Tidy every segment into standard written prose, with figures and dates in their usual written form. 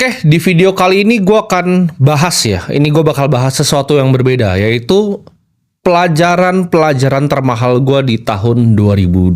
Oke, di video kali ini gue akan bahas ya. Ini gue bakal bahas sesuatu yang berbeda, yaitu pelajaran termahal gue di tahun 2025.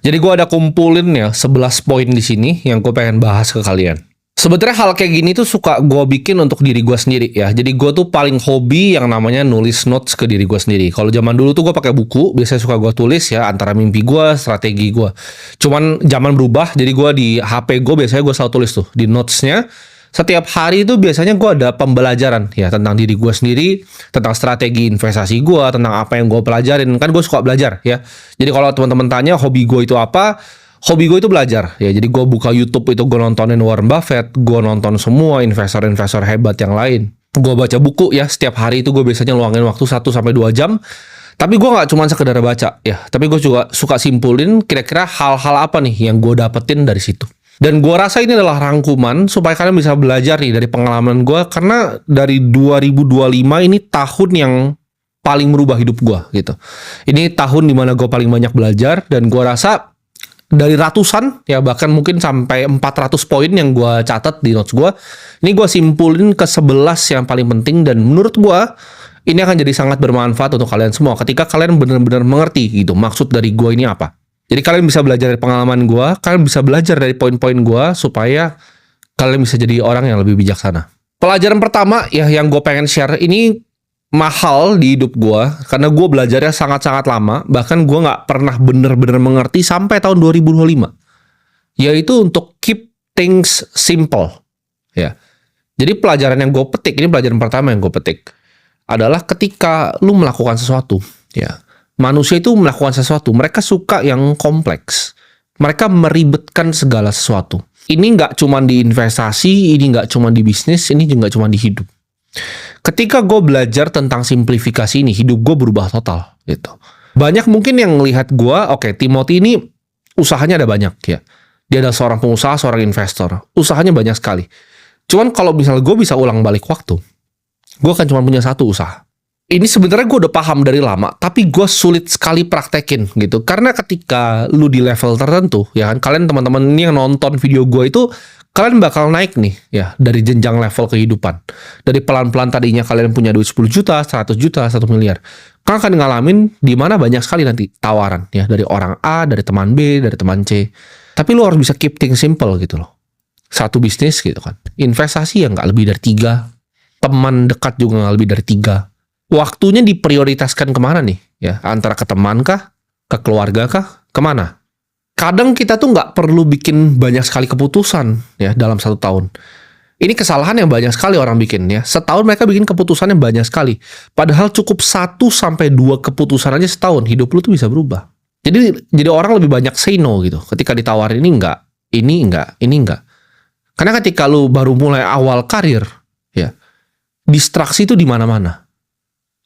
Jadi gue ada kumpulin ya 11 poin di sini yang gue pengen bahas ke kalian. Sebenarnya hal kayak gini tuh suka gue bikin untuk diri gue sendiri ya. Jadi gue tuh paling hobi yang namanya nulis notes ke diri gue sendiri. Kalau zaman dulu tuh gue pakai buku, biasanya suka gue tulis ya antara mimpi gue, strategi gue. Cuman zaman berubah, jadi gue di HP gue biasanya gue selalu tulis tuh di notesnya. Setiap hari itu biasanya gue ada pembelajaran ya tentang diri gue sendiri, tentang strategi investasi gue, tentang apa yang gue pelajarin. Kan gue suka belajar ya. Jadi kalau teman-teman tanya hobi gue itu apa, hobi gue itu belajar ya. Jadi gue buka YouTube itu gue nontonin Warren Buffett, gue nonton semua investor-investor hebat yang lain. Gue baca buku ya, setiap hari itu gue biasanya luangin waktu 1-2 jam. Tapi gue nggak cuma sekedar baca ya, tapi gue juga suka simpulin kira-kira hal-hal apa nih yang gue dapetin dari situ. Dan gue rasa ini adalah rangkuman supaya kalian bisa belajar nih dari pengalaman gue, karena dari 2025 ini tahun yang paling merubah hidup gue gitu. Ini tahun dimana gue paling banyak belajar, dan gue rasa dari ratusan ya bahkan mungkin sampai 400 poin yang gue catat di notes gue, ini gue simpulin ke 11 yang paling penting, dan menurut gue ini akan jadi sangat bermanfaat untuk kalian semua ketika kalian benar-benar mengerti gitu maksud dari gue ini apa. Jadi kalian bisa belajar dari pengalaman gue, kalian bisa belajar dari poin-poin gue supaya kalian bisa jadi orang yang lebih bijaksana. Pelajaran pertama ya yang gue pengen share ini mahal di hidup gue, karena gue belajarnya sangat-sangat lama, bahkan gue nggak pernah bener-bener mengerti sampai tahun 2025. Yaitu untuk keep things simple. Ya. Jadi pelajaran yang gue petik, ini pelajaran pertama yang gue petik, adalah ketika lu melakukan sesuatu, ya. Manusia itu melakukan sesuatu, mereka suka yang kompleks. Mereka meribetkan segala sesuatu. Ini nggak cuma di investasi, ini nggak cuma di bisnis, ini juga nggak cuma di hidup. Ketika gue belajar tentang simplifikasi ini, hidup gue berubah total. Gitu. Banyak mungkin yang melihat gue, oke, Timothy ini usahanya ada banyak ya. Dia adalah seorang pengusaha, seorang investor. Usahanya banyak sekali. Cuman kalau misalnya gue bisa ulang balik waktu, gue akan cuma punya satu usaha. Ini sebenarnya gue udah paham dari lama, tapi gue sulit sekali praktekin gitu. Karena ketika lu di level tertentu, ya kan, kalian teman-teman ini yang nonton video gue itu, kalian bakal naik nih, ya, dari jenjang level kehidupan. Dari pelan-pelan tadinya kalian punya duit 10 juta, 100 juta, 1 miliar. Kalian akan ngalamin di mana banyak sekali nanti tawaran, ya, dari orang A, dari teman B, dari teman C. Tapi lu harus bisa keep things simple gitu loh. Satu bisnis gitu kan. Investasi yang nggak lebih dari 3. Teman dekat juga nggak lebih dari 3. Waktunya diprioritaskan kemana nih? Ya, antara ke teman kah? Ke keluarga kah? Kemana? Kadang kita tuh nggak perlu bikin banyak sekali keputusan ya dalam 1 tahun. Ini kesalahan yang banyak sekali orang bikin ya. Setahun mereka bikin keputusan yang banyak sekali. Padahal cukup 1-2 keputusan aja setahun. Hidup lu tuh bisa berubah. Jadi orang lebih banyak say no gitu. Ketika ditawarin ini enggak, ini enggak. Karena ketika lu baru mulai awal karir, ya, distraksi itu di mana-mana.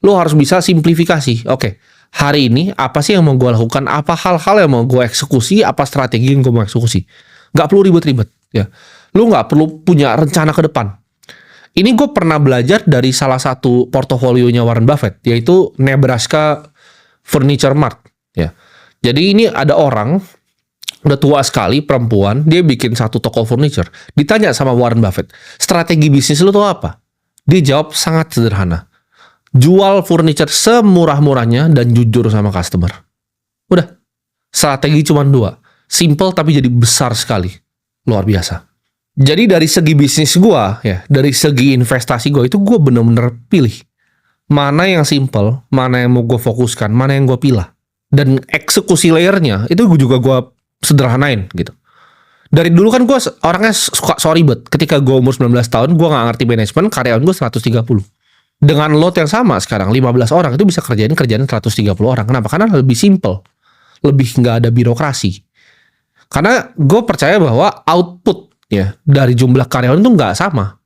Lo harus bisa simplifikasi. Oke, hari ini apa sih yang mau gue lakukan? Apa hal-hal yang mau gue eksekusi? Apa strategi yang gue mau eksekusi? Nggak perlu ribet-ribet. Ya. Lo nggak perlu punya rencana ke depan. Ini gue pernah belajar dari salah satu portofolionya Warren Buffett, yaitu Nebraska Furniture Mart. Ya. Jadi ini ada orang, udah tua sekali, perempuan, dia bikin satu toko furniture. Ditanya sama Warren Buffett, strategi bisnis lo tuh apa? Dia jawab sangat sederhana. Jual furniture semurah-murahnya dan jujur sama customer. Udah. Strategi cuma 2. Simple tapi jadi besar sekali. Luar biasa. Jadi dari segi bisnis gue, ya, dari segi investasi gue, itu gue bener-bener pilih. Mana yang simple, mana yang mau gue fokuskan, mana yang gue pilah. Dan eksekusi layernya, itu juga gue sederhanain gitu. Dari dulu kan gue orangnya suka so ribet. Ketika gue umur 19 tahun, gue gak ngerti manajemen, karyawan gue 130. Dengan load yang sama sekarang, 15 orang, itu bisa kerjaan 130 orang. Kenapa? Karena lebih simple. Lebih nggak ada birokrasi. Karena gue percaya bahwa output ya dari jumlah karyawan itu nggak sama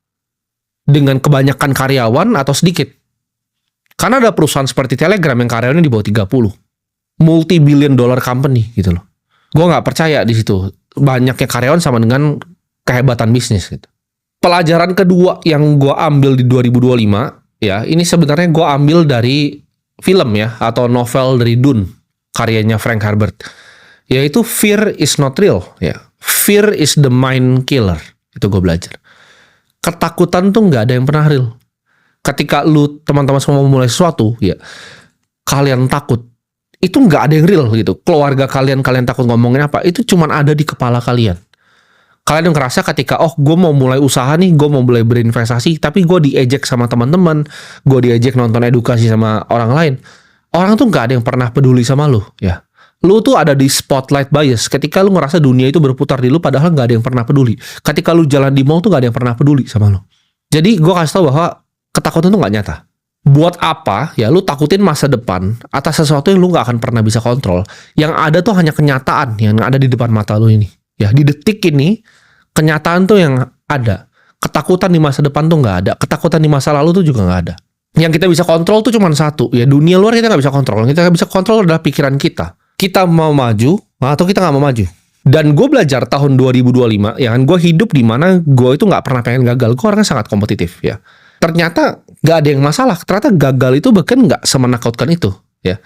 dengan kebanyakan karyawan atau sedikit. Karena ada perusahaan seperti Telegram yang karyawannya di bawah 30. Multi-billion dollar company gitu loh. Gue nggak percaya di situ. Banyaknya karyawan sama dengan kehebatan bisnis gitu. Pelajaran kedua yang gue ambil di 2025, ya, ini sebenarnya gue ambil dari film ya, atau novel dari Dune, karyanya Frank Herbert. Yaitu fear is not real. Ya. Fear is the mind killer. Itu gue belajar. ketakutan tuh nggak ada yang pernah real. Ketika lu teman-teman semua memulai sesuatu, ya kalian takut, itu nggak ada yang real gitu. Keluarga kalian takut ngomongin apa, itu cuman ada di kepala kalian. Kalian ngerasa ketika, gue mau mulai usaha nih, gue mau mulai berinvestasi, tapi gue diejek sama teman-teman, gue diejek nonton edukasi sama orang lain. Orang tuh nggak ada yang pernah peduli sama lu, ya. Lu tuh ada di spotlight bias. Ketika lu ngerasa dunia itu berputar di lu, padahal nggak ada yang pernah peduli. Ketika lu jalan di mall tuh nggak ada yang pernah peduli sama lu. Jadi gue kasih tau bahwa ketakutan tuh nggak nyata. Buat apa ya lu takutin masa depan atas sesuatu yang lu nggak akan pernah bisa kontrol. Yang ada tuh hanya kenyataan yang ada di depan mata lu ini. Ya, di detik ini kenyataan tuh yang ada. Ketakutan di masa depan tuh nggak ada. Ketakutan di masa lalu tuh juga nggak ada. Yang kita bisa kontrol tuh cuma satu. Ya, dunia luar kita nggak bisa kontrol. Yang kita bisa kontrol adalah pikiran kita. Kita mau maju atau kita nggak mau maju. Dan gue belajar tahun 2025, ya kan, gue hidup di mana gue itu nggak pernah pengen gagal. Gue orangnya sangat kompetitif, ya. Ternyata nggak ada yang masalah. Ternyata gagal itu bahkan nggak semenakutkan itu, ya.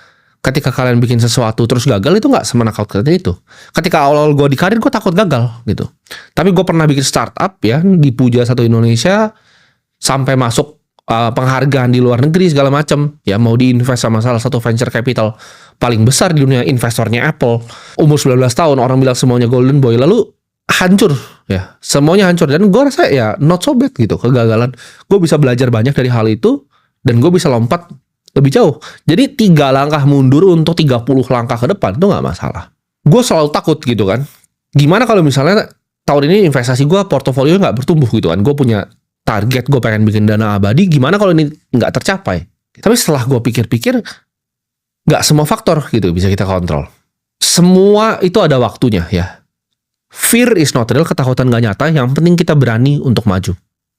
Ketika kalian bikin sesuatu terus gagal itu nggak semenakutkan itu. Ketika awal-awal gue di karir gue takut gagal gitu. Tapi gue pernah bikin startup ya, dipuja satu Indonesia, sampai masuk penghargaan di luar negeri segala macam. Ya, mau diinvest sama salah satu venture capital paling besar di dunia, investornya Apple. Umur 19 tahun orang bilang semuanya golden boy, lalu hancur ya. Semuanya hancur, dan gue rasa ya not so bad gitu kegagalan. Gue bisa belajar banyak dari hal itu dan gue bisa lompat lebih jauh. Jadi 3 langkah mundur untuk 30 langkah ke depan itu nggak masalah. Gue selalu takut gitu kan. Gimana kalau misalnya tahun ini investasi gue, portofolio nggak bertumbuh gitu kan. Gue punya target, gue pengen bikin dana abadi. Gimana kalau ini nggak tercapai? Tapi setelah gue pikir-pikir, nggak semua faktor gitu bisa kita kontrol. Semua itu ada waktunya ya. Fear is not real, ketakutan nggak nyata. Yang penting kita berani untuk maju.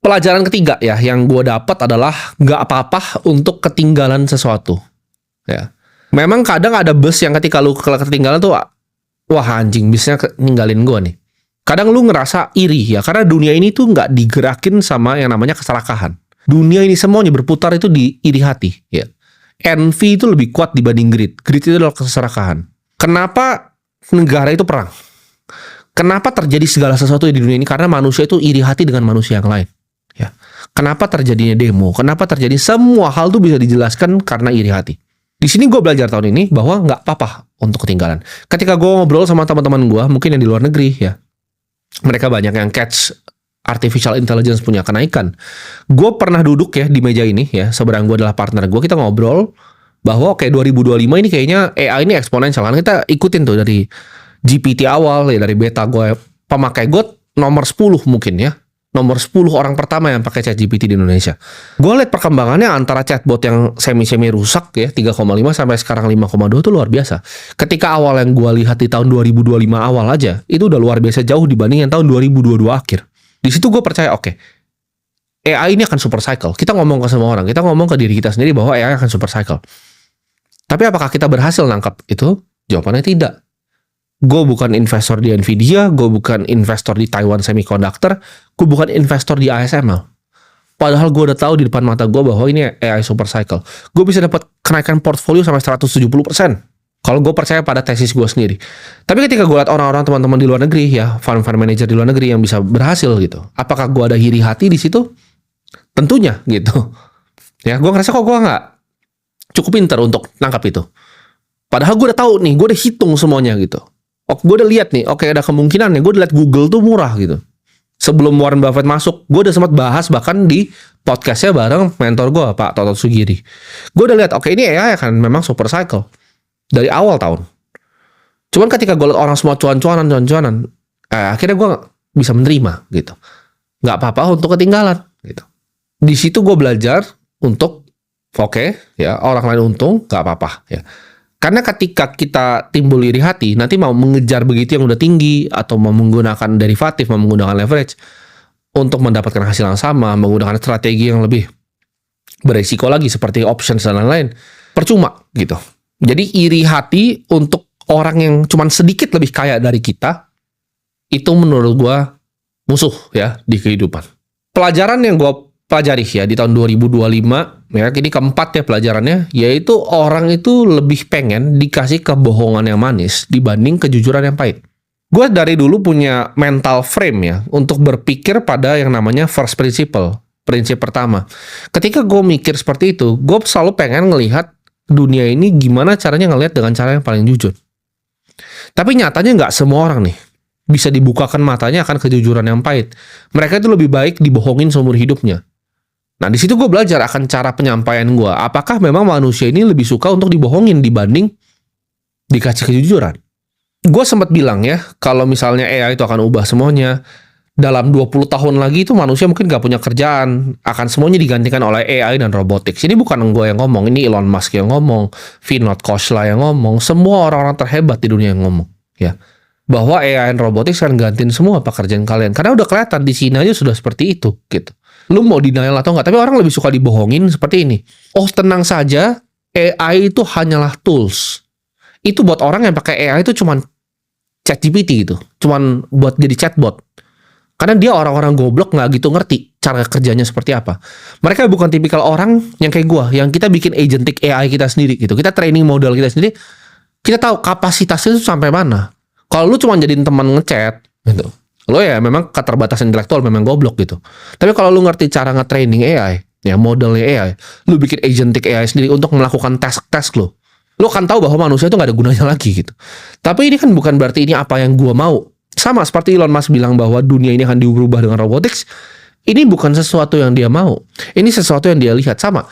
Pelajaran ketiga ya yang gue dapat adalah nggak apa-apa untuk ketinggalan sesuatu. Ya, memang kadang ada bus yang ketika lu ketinggalan tuh, wah anjing, busnya ninggalin gue nih. Kadang lu ngerasa iri ya, karena dunia ini tuh nggak digerakin sama yang namanya keserakahan. Dunia ini semuanya berputar itu di iri hati. Ya, envy itu lebih kuat dibanding greed. Greed itu adalah keserakahan. Kenapa negara itu perang? Kenapa terjadi segala sesuatu di dunia ini? Karena manusia itu iri hati dengan manusia yang lain. Ya. Kenapa terjadinya demo? Kenapa terjadi semua hal itu bisa dijelaskan karena iri hati. Di sini gue belajar tahun ini bahwa nggak apa-apa untuk ketinggalan. Ketika gue ngobrol sama teman-teman gue, mungkin yang di luar negeri ya, mereka banyak yang catch artificial intelligence punya kenaikan. Gue pernah duduk ya di meja ini ya, seberang gue adalah partner gue, kita ngobrol bahwa kayak 2025 ini kayaknya AI ini eksponensial. Karena kita ikutin tuh dari GPT awal ya, dari beta gue, pemakai gue nomor 10 mungkin ya. Nomor 10 orang pertama yang pakai ChatGPT di Indonesia. Gue lihat perkembangannya antara chatbot yang semi-semi rusak ya, 3,5 sampai sekarang 5,2 itu luar biasa. Ketika awal yang gue lihat di tahun 2025 awal aja, itu udah luar biasa jauh dibanding yang tahun 2022 akhir. Di situ gue percaya, oke, AI ini akan super cycle. Kita ngomong ke semua orang, kita ngomong ke diri kita sendiri bahwa AI akan super cycle. Tapi apakah kita berhasil nangkap itu? Jawabannya tidak. Gue bukan investor di Nvidia, gue bukan investor di Taiwan Semiconductor, gue bukan investor di ASML. Padahal gue udah tahu di depan mata gue bahwa ini AI super cycle. Gue bisa dapat kenaikan portfolio sampai 170%. Kalau gue percaya pada tesis gue sendiri. Tapi ketika gue lihat orang-orang teman-teman di luar negeri ya, fund manager di luar negeri yang bisa berhasil gitu, apakah gue ada iri hati di situ? Tentunya gitu. Ya, gue ngerasa kok gue nggak cukup pintar untuk nangkap itu. Padahal gue udah tahu nih, gue udah hitung semuanya gitu. Gue udah lihat nih, oke ada kemungkinan nih, gue udah lihat Google tuh murah gitu. Sebelum Warren Buffett masuk, gue udah sempat bahas bahkan di podcastnya bareng mentor gue, Pak Toto Sugiri. Gue udah lihat, oke ini AI akan memang super cycle dari awal tahun. Cuman ketika gue lihat orang semua cuan-cuanan, akhirnya gue bisa menerima gitu. Nggak apa-apa untuk ketinggalan gitu. Di situ gue belajar untuk oke, ya orang lain untung, nggak apa-apa ya. Karena ketika kita timbul iri hati, nanti mau mengejar begitu yang udah tinggi, atau mau menggunakan derivatif, mau menggunakan leverage, untuk mendapatkan hasil yang sama, menggunakan strategi yang lebih beresiko lagi, seperti options dan lain-lain, percuma gitu. Jadi iri hati untuk orang yang cuma sedikit lebih kaya dari kita, itu menurut gue musuh ya di kehidupan. Pelajaran yang gue pelajari ya di tahun 2025 ya, ini keempat ya pelajarannya, yaitu orang itu lebih pengen dikasih kebohongan yang manis dibanding kejujuran yang pahit. Gue dari dulu punya mental frame ya untuk berpikir pada yang namanya first principle, prinsip pertama. Ketika gue mikir seperti itu, gue selalu pengen ngelihat dunia ini gimana caranya ngelihat dengan cara yang paling jujur. Tapi nyatanya nggak semua orang nih bisa dibukakan matanya akan kejujuran yang pahit. Mereka itu lebih baik dibohongin seumur hidupnya. Nah, di situ gue belajar akan cara penyampaian gue. Apakah memang manusia ini lebih suka untuk dibohongin dibanding dikasih kejujuran? Gue sempat bilang ya, kalau misalnya AI itu akan ubah semuanya, dalam 20 tahun lagi itu manusia mungkin gak punya kerjaan, akan semuanya digantikan oleh AI dan robotics. Ini bukan gue yang ngomong, ini Elon Musk yang ngomong, Vinod Khosla yang ngomong, semua orang-orang terhebat di dunia yang ngomong, ya. Bahwa AI dan robotics akan gantiin semua pekerjaan kalian. Karena udah kelihatan di Cina aja sudah seperti itu, gitu. Lu mau denial atau enggak, tapi orang lebih suka dibohongin seperti ini. Oh, tenang saja, AI itu hanyalah tools. Itu buat orang yang pakai AI itu cuman ChatGPT gitu, cuman buat jadi chatbot. Karena dia orang-orang goblok nggak gitu ngerti cara kerjanya seperti apa. Mereka bukan tipikal orang yang kayak gua, yang kita bikin agentic AI kita sendiri gitu. Kita training model kita sendiri, kita tahu kapasitasnya itu sampai mana. Kalau lu cuma jadiin teman ngechat gitu, lo ya memang keterbatasan intelektual memang goblok gitu. Tapi kalau lu ngerti cara nge-training AI, ya modelnya AI, lu bikin agentic AI sendiri untuk melakukan task-task lo akan tahu bahwa manusia itu nggak ada gunanya lagi gitu. Tapi ini kan bukan berarti ini apa yang gua mau. Sama seperti Elon Musk bilang bahwa dunia ini akan diubah dengan robotics. Ini bukan sesuatu yang dia mau. Ini sesuatu yang dia lihat. Sama.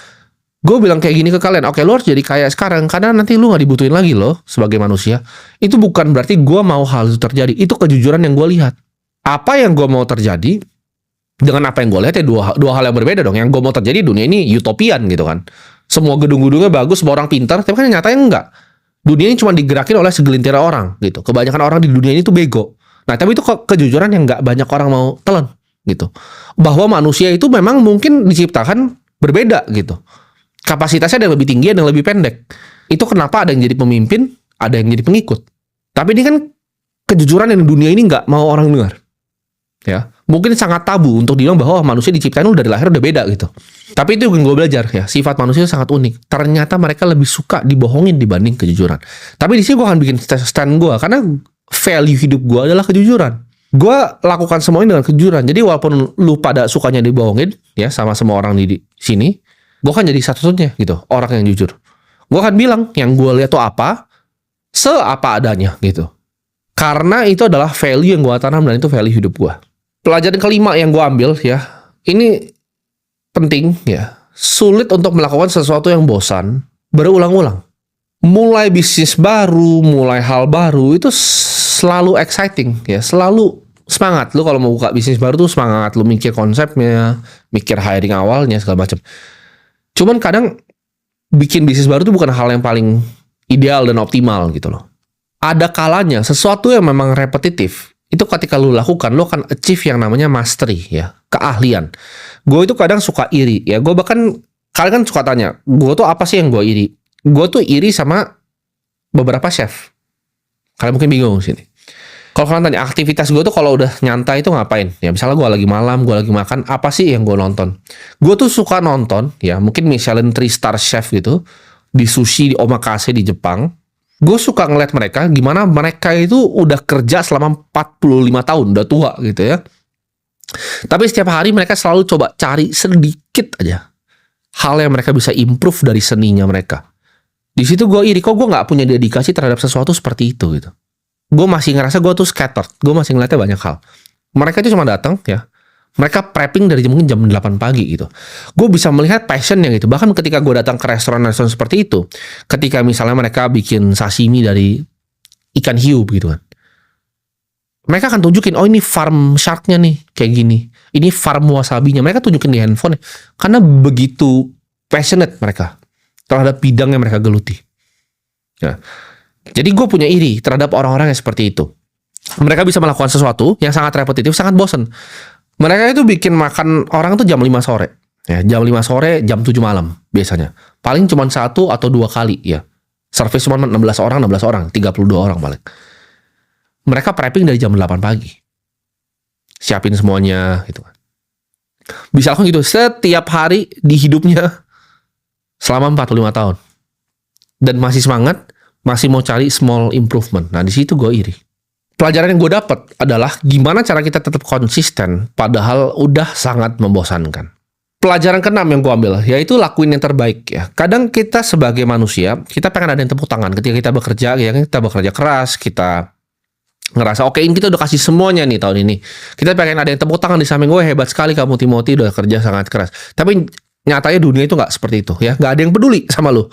Gue bilang kayak gini ke kalian. Oke, lo harus jadi kaya sekarang. Karena nanti lo nggak dibutuhin lagi lo sebagai manusia. Itu bukan berarti gue mau hal itu terjadi. Itu kejujuran yang gue lihat. Apa yang gue mau terjadi dengan apa yang gue lihat ya dua hal yang berbeda dong. Yang gue mau terjadi dunia ini utopian gitu kan. Semua gedung-gedungnya bagus, semua orang pintar, tapi kan nyatanya enggak. Dunia ini cuma digerakin oleh segelintir orang gitu. Kebanyakan orang di dunia ini tuh bego. Nah, tapi itu kejujuran yang nggak banyak orang mau telan gitu. Bahwa manusia itu memang mungkin diciptakan berbeda gitu. Kapasitasnya ada yang lebih tinggi, ada yang lebih pendek. Itu kenapa ada yang jadi pemimpin, ada yang jadi pengikut. Tapi ini kan kejujuran yang di dunia ini nggak mau orang dengar. Ya, mungkin sangat tabu untuk dibilang bahwa manusia diciptain dari lahir udah beda gitu. Tapi itu yang gue belajar ya, sifat manusia sangat unik. Ternyata mereka lebih suka dibohongin dibanding kejujuran. Tapi di sini gue akan bikin stand gue karena value hidup gue adalah kejujuran. Gue lakukan semuanya dengan kejujuran. Jadi walaupun lu pada sukanya dibohongin ya sama semua orang di sini, gue kan jadi satu-satunya gitu, orang yang jujur. Gue akan bilang yang gue lihat tuh apa, seapa adanya gitu. Karena itu adalah value yang gue tanam dan itu value hidup gue. Pelajaran kelima yang gue ambil ya, ini penting ya. Sulit untuk melakukan sesuatu yang bosan berulang-ulang. Mulai bisnis baru, mulai hal baru itu selalu exciting ya, selalu semangat. Lu kalau mau buka bisnis baru tuh semangat, lu mikir konsepnya, mikir hiring awalnya segala macam. Cuman kadang bikin bisnis baru tuh bukan hal yang paling ideal dan optimal gitu loh. Ada kalanya sesuatu yang memang repetitif itu ketika lu lakukan, lu akan achieve yang namanya mastery ya, keahlian. Gue itu kadang suka iri ya, gue bahkan kalian kan suka tanya, gue tuh apa sih yang gue iri? Gue tuh iri sama beberapa chef. Kalian mungkin bingung sini. Kalau kalian tanya aktivitas gue tuh kalau udah nyantai itu ngapain? Ya misalnya gue lagi malam, gue lagi makan, apa sih yang gue nonton? Gue tuh suka nonton ya, mungkin Michelin 3-star chef gitu, di sushi, di omakase di Jepang. Gue suka ngeliat mereka, gimana mereka itu udah kerja selama 45 tahun, udah tua gitu ya. Tapi setiap hari mereka selalu coba cari sedikit aja hal yang mereka bisa improve dari seninya mereka. Di situ gue iri, kok gue nggak punya dedikasi terhadap sesuatu seperti itu gitu. Gue masih ngerasa gue tuh scattered, gue masih ngeliatnya banyak hal. Mereka itu cuma datang ya, mereka prepping dari mungkin jam 8 pagi gitu. Gue bisa melihat passionnya gitu. Bahkan ketika gue datang ke restoran-restoran seperti itu, ketika misalnya mereka bikin sashimi dari ikan hiu gitu kan, mereka akan tunjukin, oh ini farm sharknya nih kayak gini, ini farm wasabinya. Mereka tunjukin di handphone karena begitu passionate mereka terhadap bidang yang mereka geluti. Ya. Jadi gue punya iri terhadap orang-orang yang seperti itu. Mereka bisa melakukan sesuatu yang sangat repetitif, sangat bosan. Mereka itu bikin makan orang tuh jam 5 sore. Ya, jam 5 sore, jam 7 malam biasanya. Paling cuma 1 atau 2 kali ya. Service cuma 16 orang, 32 orang paling. Mereka prepping dari jam 8 pagi. Siapin semuanya gitu kan. Bisa lakukan gitu setiap hari di hidupnya selama 45 tahun. Dan masih semangat, masih mau cari small improvement. Nah, di situ gue iri. Pelajaran yang gue dapat adalah gimana cara kita tetap konsisten padahal udah sangat membosankan. Pelajaran keenam yang gue ambil, yaitu lakuin yang terbaik ya. Kadang kita sebagai manusia, kita pengen ada yang tepuk tangan. Ketika kita bekerja, ya kita bekerja keras, kita ngerasa, oke ini kita udah kasih semuanya nih tahun ini. Kita pengen ada yang tepuk tangan di samping gue, hebat sekali kamu Timothy, udah kerja sangat keras. Tapi nyatanya dunia itu nggak seperti itu ya. Nggak ada yang peduli sama lu.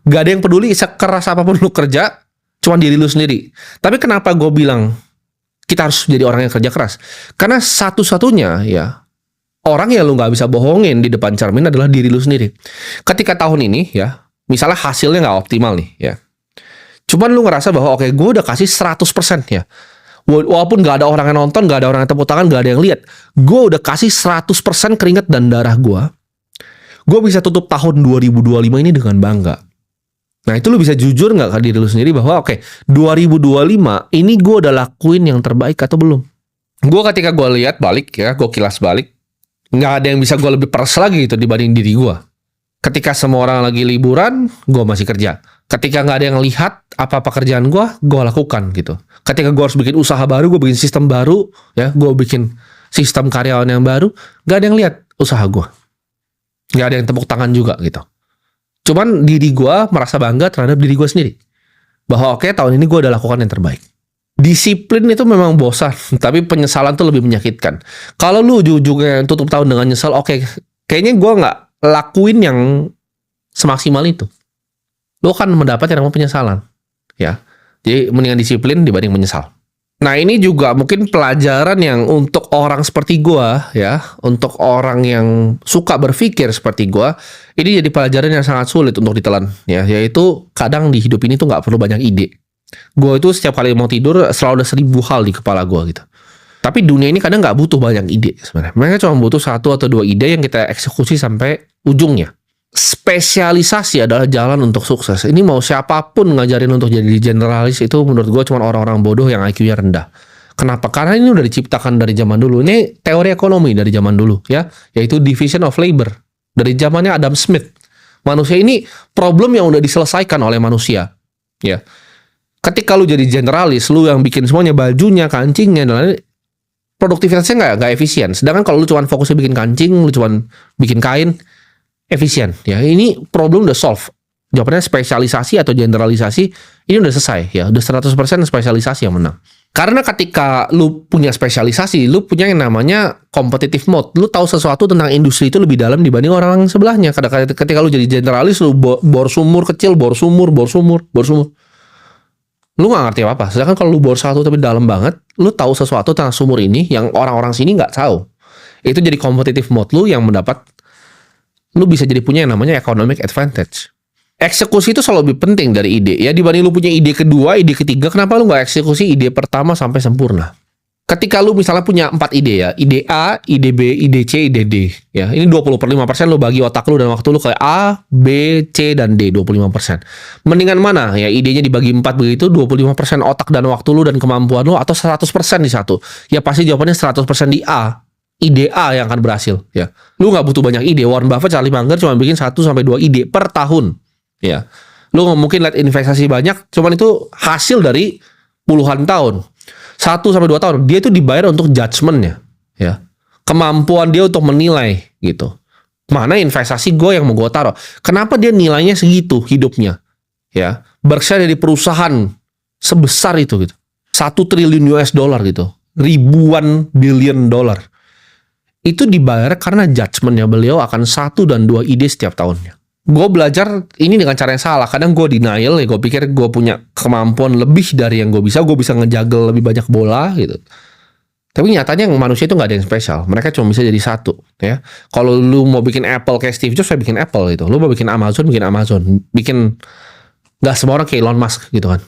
Nggak ada yang peduli sekeras apapun lu kerja, cuma diri lu sendiri. Tapi kenapa gue bilang kita harus jadi orang yang kerja keras? Karena satu-satunya ya, orang yang lu nggak bisa bohongin di depan cermin adalah diri lu sendiri. Ketika tahun ini ya, misalnya hasilnya nggak optimal nih ya. Cuman lu ngerasa bahwa oke, gue udah kasih 100% ya. Walaupun nggak ada orang yang nonton, nggak ada orang yang tepuk tangan, nggak ada yang lihat. Gue udah kasih 100% keringat dan darah gue. Gue bisa tutup tahun 2025 ini dengan bangga. Nah itu lu bisa jujur nggak ke diri lu sendiri bahwa oke, 2025 ini gue udah lakuin yang terbaik atau belum? Gue ketika gue lihat balik ya, gue kilas balik, nggak ada yang bisa gue lebih peres lagi gitu dibanding diri gue. Ketika semua orang lagi liburan, gue masih kerja. Ketika nggak ada yang lihat apa pekerjaan gue lakukan gitu. Ketika gue harus bikin usaha baru, gue bikin sistem baru, ya, gue bikin sistem karyawan yang baru, nggak ada yang lihat usaha gue. Nggak ada yang tepuk tangan juga gitu. Cuman diri gue merasa bangga terhadap diri gue sendiri. Bahwa oke, tahun ini gue udah lakukan yang terbaik. Disiplin itu memang bosan, tapi penyesalan tuh lebih menyakitkan. Kalau lu ujung-ujungnya tutup tahun dengan nyesel, oke, kayaknya gue nggak lakuin yang semaksimal itu. Lu akan mendapat yang namanya penyesalan. Ya. Jadi mendingan disiplin dibanding menyesal. Nah ini juga mungkin pelajaran yang untuk orang seperti gua ya, untuk orang yang suka berpikir seperti gua, ini jadi pelajaran yang sangat sulit untuk ditelan ya, yaitu kadang di hidup ini tuh nggak perlu banyak ide. Gua itu setiap kali mau tidur selalu ada 1000 hal di kepala gua gitu. Tapi dunia ini kadang nggak butuh banyak ide sebenarnya. Mereka cuma butuh 1 atau 2 ide yang kita eksekusi sampai ujungnya. Spesialisasi adalah jalan untuk sukses. Ini mau siapapun ngajarin untuk jadi generalis itu menurut gue cuma orang-orang bodoh yang IQ-nya rendah. Kenapa? Karena ini udah diciptakan dari zaman dulu. Ini teori ekonomi dari zaman dulu ya, yaitu division of labor. Dari zamannya Adam Smith. Manusia ini problem yang udah diselesaikan oleh manusia. Ya. Ketika lu jadi generalis, lu yang bikin semuanya, bajunya, kancingnya, dan lain-lain, produktivitasnya nggak efisien. Sedangkan kalau lu cuma fokusnya bikin kancing, lu cuma bikin kain, efisien ya. Ini problem udah solve. Jawabannya spesialisasi atau generalisasi ini udah selesai ya. Udah 100% spesialisasi yang menang. Karena ketika lu punya spesialisasi, lu punya yang namanya competitive mode. Lu tahu sesuatu tentang industri itu lebih dalam dibanding orang sebelahnya. Ketika lu jadi generalis, lu bor sumur kecil, bor sumur. Lu nggak ngerti apa-apa. Sedangkan kalau lu bor satu tapi dalam banget, lu tahu sesuatu tentang sumur ini yang orang-orang sini nggak tahu. Itu jadi competitive mode lu yang mendapat, lu bisa jadi punya yang namanya economic advantage. Eksekusi itu selalu lebih penting dari ide. Ya dibanding lu punya ide kedua, ide ketiga, kenapa lu nggak eksekusi ide pertama sampai sempurna? Ketika lu misalnya punya 4 ide ya, ide A, ide B, ide C, ide D. Ya, ini 20/5% lu bagi otak lu dan waktu lu kayak A, B, C, dan D, 25%. Mendingan mana? Ya idenya dibagi 4 begitu, 25% otak dan waktu lu dan kemampuan lu, atau 100% di satu? Ya pasti jawabannya 100% di A. Ide A yang akan berhasil ya. Lu nggak butuh banyak ide. Warren Buffett, Charlie Munger cuma bikin 1-2 ide per tahun ya. Lu nggak mungkin lihat investasi banyak, cuman itu hasil dari puluhan tahun. 1-2 tahun dia itu dibayar untuk judgement-nya ya. Kemampuan dia untuk menilai gitu. Mana investasi gue yang mau gue taruh. Kenapa dia nilainya segitu hidupnya ya. Berkshire dari perusahaan sebesar itu gitu. 1 triliun US dollar gitu. Ribuan billion dollar. Itu dibayar karena judgement-nya beliau akan 1 dan 2 ide setiap tahunnya. Gue belajar ini dengan cara yang salah. Kadang gue denial ya, gue pikir gue punya kemampuan lebih dari yang gue bisa ngejagel lebih banyak bola gitu. Tapi nyatanya manusia itu nggak ada yang spesial. Mereka cuma bisa jadi satu ya. Kalau lu mau bikin Apple kayak Steve Jobs, saya bikin Apple gitu. Lu mau bikin Amazon, bikin nggak semua orang kayak Elon Musk gitu kan.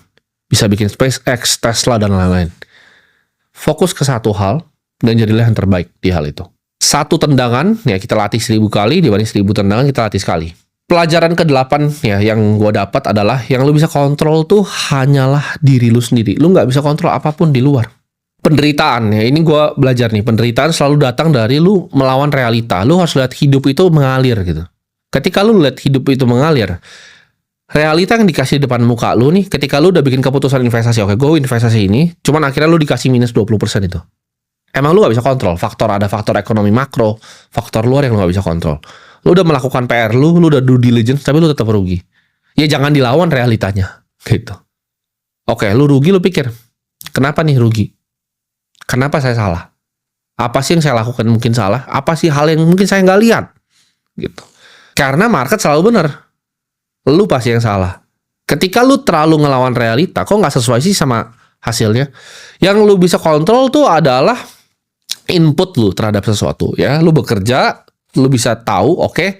Bisa bikin SpaceX, Tesla, dan lain-lain. Fokus ke satu hal dan jadilah yang terbaik di hal itu. 1 tendangan, ya kita latih 1000 kali, dibanding 1000 tendangan kita latih sekali. Pelajaran ke-8 ya yang gue dapat adalah yang lu bisa kontrol tuh hanyalah diri lu sendiri. Lu nggak bisa kontrol apapun di luar. Penderitaan ya, ini gue belajar nih. Penderitaan selalu datang dari lu melawan realita. Lu harus lihat hidup itu mengalir gitu. Ketika lu lihat hidup itu mengalir, Realita yang dikasih di depan muka lu nih, ketika lu udah bikin keputusan investasi, oke, gue investasi ini, cuman akhirnya lu dikasih minus 20% itu. Emang lu gak bisa kontrol. Ada faktor ekonomi makro, faktor luar yang lu gak bisa kontrol. Lu udah melakukan PR lu udah due diligence, tapi lu tetap rugi. Ya jangan dilawan realitanya, gitu. Oke, lu rugi, lu pikir, kenapa nih rugi? Kenapa saya salah? Apa sih yang saya lakukan mungkin salah? Apa sih hal yang mungkin saya nggak lihat? Gitu. Karena market selalu benar. Lu pasti yang salah. Ketika lu terlalu ngelawan realita, kok nggak sesuai sih sama hasilnya? Yang lu bisa kontrol tuh adalah input lu terhadap sesuatu. Ya, lu bekerja, lu bisa tahu, oke,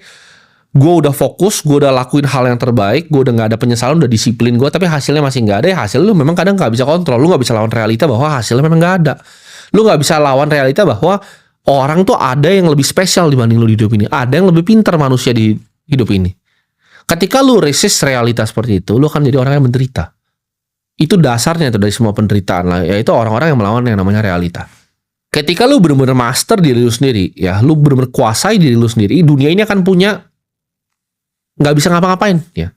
gue udah fokus, gue udah lakuin hal yang terbaik, gue udah nggak ada penyesalan, udah disiplin gue, tapi hasilnya masih nggak ada. Ya hasil lu memang kadang nggak bisa kontrol. Lu nggak bisa lawan realita bahwa hasilnya memang nggak ada. Lu nggak bisa lawan realita bahwa orang tuh ada yang lebih spesial dibanding lu di hidup ini. Ada yang lebih pintar manusia di hidup ini. Ketika lu resist realita seperti itu, lu akan jadi orang yang menderita. Itu dasarnya itu dari semua penderitaan lah, yaitu orang-orang yang melawan yang namanya realita. Ketika lu benar-benar master diri lu sendiri, ya, lu benar-benar kuasai diri lu sendiri, dunia ini akan punya nggak bisa ngapa-ngapain, ya.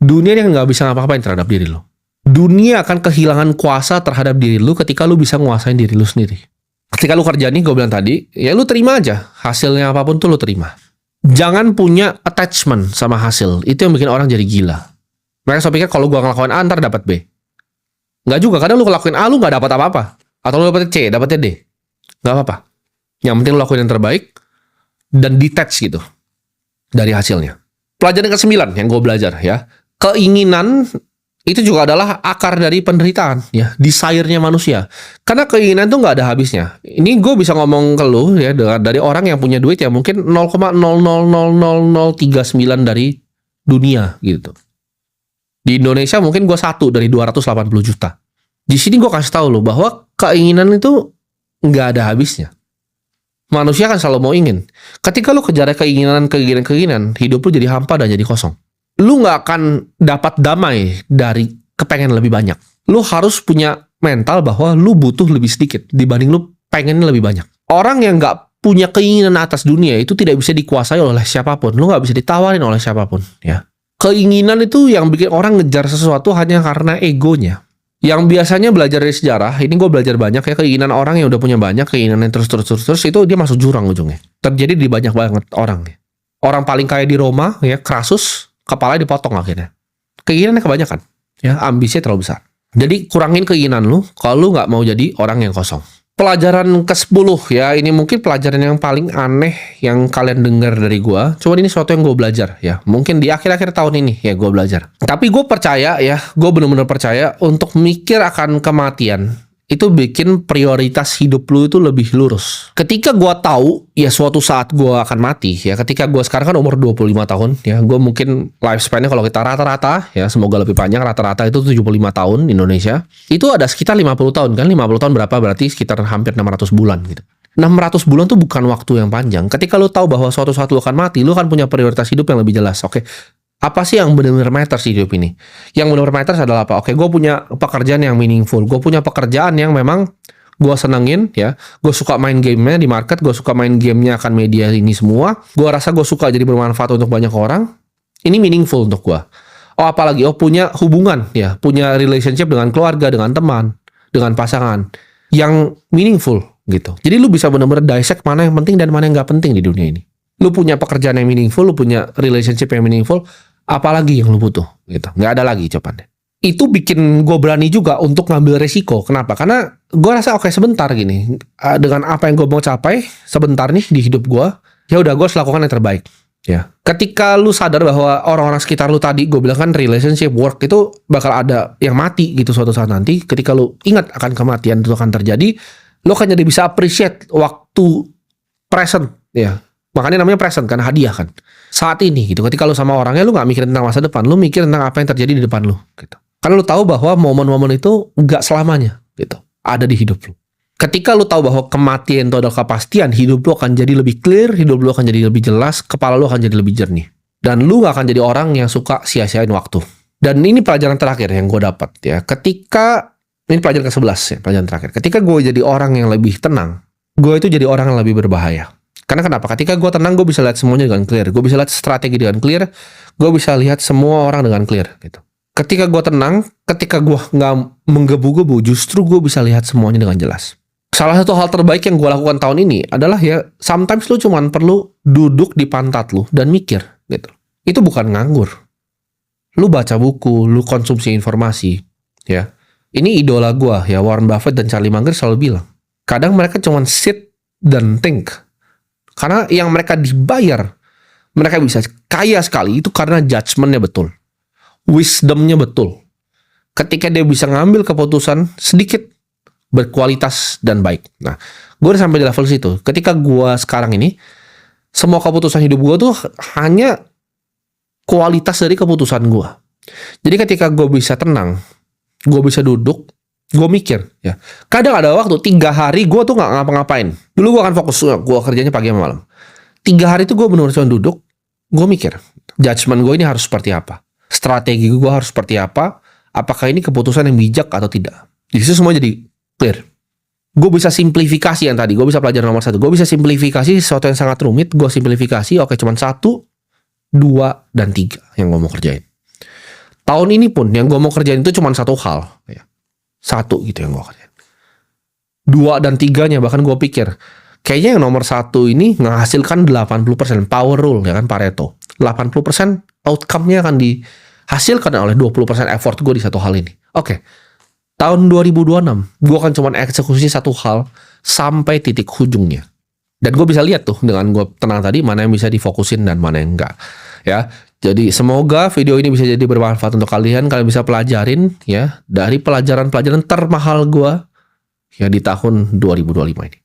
Dunia ini nggak bisa ngapa-ngapain terhadap diri lu. Dunia akan kehilangan kuasa terhadap diri lu ketika lu bisa nguasain diri lu sendiri. Ketika lu kerja nih, gue bilang tadi, ya lu terima aja. Hasilnya apapun tuh lu terima. Jangan punya attachment sama hasil. Itu yang bikin orang jadi gila. Mereka selalu pikir kalau gue ngelakuin A, ntar dapat B. Nggak juga. Kadang lu ngelakuin A, lu nggak dapat apa-apa. Atau lu dapetnya C, dapetnya D. Nggak apa-apa. Yang penting lu lakuin yang terbaik dan detach gitu dari hasilnya. Pelajaran ke-9 yang gue belajar, ya. Keinginan itu juga adalah akar dari penderitaan, ya, desire-nya manusia. Karena keinginan tuh nggak ada habisnya. Ini gue bisa ngomong ke lu, ya, dari orang yang punya duit ya mungkin 0,000039 dari dunia gitu. Di Indonesia mungkin gue 1 dari 280 juta. Di sini gue kasih tahu lu bahwa keinginan itu nggak ada habisnya. Manusia kan selalu mau ingin. Ketika lu kejar keinginan, hidup lu jadi hampa dan jadi kosong. Lu nggak akan dapat damai dari kepengen lebih banyak. Lu harus punya mental bahwa lu butuh lebih sedikit dibanding lu pengen lebih banyak. Orang yang nggak punya keinginan atas dunia itu tidak bisa dikuasai oleh siapapun. Lu nggak bisa ditawarin oleh siapapun, ya. Keinginan itu yang bikin orang ngejar sesuatu hanya karena egonya. Yang biasanya belajar dari sejarah, ini gue belajar banyak ya, keinginan orang yang udah punya banyak, keinginan yang terus itu dia masuk jurang ujungnya. Terjadi di banyak banget orang. Orang paling kaya di Roma, ya, Crassus, kepalanya dipotong akhirnya. Keinginannya kebanyakan, ya, ambisinya terlalu besar. Jadi kurangin keinginan lu kalau lu nggak mau jadi orang yang kosong. Pelajaran ke-10, ya, ini mungkin pelajaran yang paling aneh yang kalian dengar dari gua. Cuman ini sesuatu yang gue belajar, ya. Mungkin di akhir-akhir tahun ini, ya, gue belajar. Tapi gue percaya, ya, gue benar-benar percaya untuk mikir akan kematian itu bikin prioritas hidup lu itu lebih lurus. Ketika gue tahu, ya, suatu saat gue akan mati, ya, ketika gue sekarang kan umur 25 tahun, ya, gue mungkin lifespan-nya kalau kita rata-rata, ya, semoga lebih panjang, rata-rata itu 75 tahun Indonesia, itu ada sekitar 50 tahun, kan, 50 tahun berapa, berarti sekitar hampir 600 bulan, gitu. 600 bulan tuh bukan waktu yang panjang. Ketika lu tahu bahwa suatu saat lu akan mati, lu akan punya prioritas hidup yang lebih jelas, oke? Apa sih yang benar-benar matters di hidup ini? Yang benar-benar matters adalah apa? Oke, gue punya pekerjaan yang meaningful. Gue punya pekerjaan yang memang gue senengin, ya. Gue suka main gamenya di market. Gue suka main gamenya akan media ini semua. Gue rasa gue suka jadi bermanfaat untuk banyak orang. Ini meaningful untuk gue. Oh, apalagi? Oh, punya hubungan, ya. Punya relationship dengan keluarga, dengan teman, dengan pasangan. Yang meaningful, gitu. Jadi lu bisa benar-benar dissect mana yang penting dan mana yang nggak penting di dunia ini. Lu punya pekerjaan yang meaningful, lu punya relationship yang meaningful, apalagi yang lu butuh, gitu. Nggak ada lagi jawabannya. Itu bikin gue berani juga untuk ngambil resiko. Kenapa? Karena gue rasa oke, sebentar gini, dengan apa yang gue mau capai sebentar nih di hidup gue, ya udah gue harus lakukan yang terbaik, ya. Ketika lu sadar bahwa orang-orang sekitar lu tadi, gue bilang kan relationship, work itu bakal ada yang mati gitu suatu saat nanti. Ketika lu ingat akan kematian itu akan terjadi, lu akan jadi bisa appreciate waktu present, ya. Makanya namanya present kan, hadiah kan. Saat ini gitu. Ketika lu sama orangnya, lu gak mikirin tentang masa depan, lu mikir tentang apa yang terjadi di depan lu gitu. Karena lu tahu bahwa momen-momen itu gak selamanya gitu, ada di hidup lu. Ketika lu tahu bahwa kematian itu adalah kepastian, hidup lu akan jadi lebih clear, hidup lu akan jadi lebih jelas, kepala lu akan jadi lebih jernih. Dan lu gak akan jadi orang yang suka sia-siain waktu. Dan ini pelajaran terakhir yang gue dapat, ya. Ini pelajaran ke-11 ya, pelajaran terakhir. Ketika gue jadi orang yang lebih tenang, gue itu jadi orang yang lebih berbahaya. Karena kenapa? Ketika gue tenang, gue bisa lihat semuanya dengan clear. Gue bisa lihat strategi dengan clear. Gue bisa lihat semua orang dengan clear. Gitu. Ketika gue tenang, ketika gue nggak menggebu-gebu, justru gue bisa lihat semuanya dengan jelas. Salah satu hal terbaik yang gue lakukan tahun ini adalah ya, sometimes lu cuman perlu duduk di pantat lu dan mikir. Gitu. Itu bukan nganggur. Lu baca buku, lu konsumsi informasi. Ya, ini idola gue ya, Warren Buffett dan Charlie Munger selalu bilang. Kadang mereka cuman sit dan think. Karena yang mereka dibayar, mereka bisa kaya sekali, itu karena judgment-nya betul. Wisdom-nya betul. Ketika dia bisa ngambil keputusan sedikit, berkualitas dan baik. Nah, gue udah sampai di level situ. Ketika gue sekarang ini, semua keputusan hidup gue tuh hanya kualitas dari keputusan gue. Jadi ketika gue bisa tenang, gue bisa duduk, gue mikir, ya. Kadang ada waktu 3 hari gue tuh nggak ngapa-ngapain. Dulu gue akan fokus, gue kerjanya pagi sama malam. 3 hari itu gue benar-benar cuma duduk, gue mikir, judgement gue ini harus seperti apa, strategi gue harus seperti apa, apakah ini keputusan yang bijak atau tidak. Di situ semua jadi clear. Gue bisa simplifikasi yang tadi, gue bisa pelajaran nomor 1, gue bisa simplifikasi sesuatu yang sangat rumit, gue simplifikasi, oke cuma 1, 2, dan 3 yang gue mau kerjain. Tahun ini pun yang gue mau kerjain itu cuma 1 hal, ya. 1 gitu yang gue kerjain. 2 dan 3-nya bahkan gue pikir kayaknya yang nomor 1 ini menghasilkan 80%, power rule ya kan, Pareto. 80% outcome-nya akan dihasilkan oleh 20% effort gue di satu hal ini. Oke. Tahun 2026 gue akan cuma eksekusi 1 hal sampai titik ujungnya. Dan gue bisa lihat tuh dengan gue tenang tadi mana yang bisa difokusin dan mana yang enggak. Ya. Jadi semoga video ini bisa jadi bermanfaat untuk kalian. Kalian bisa pelajarin ya dari pelajaran-pelajaran termahal gue ya di tahun 2025 ini.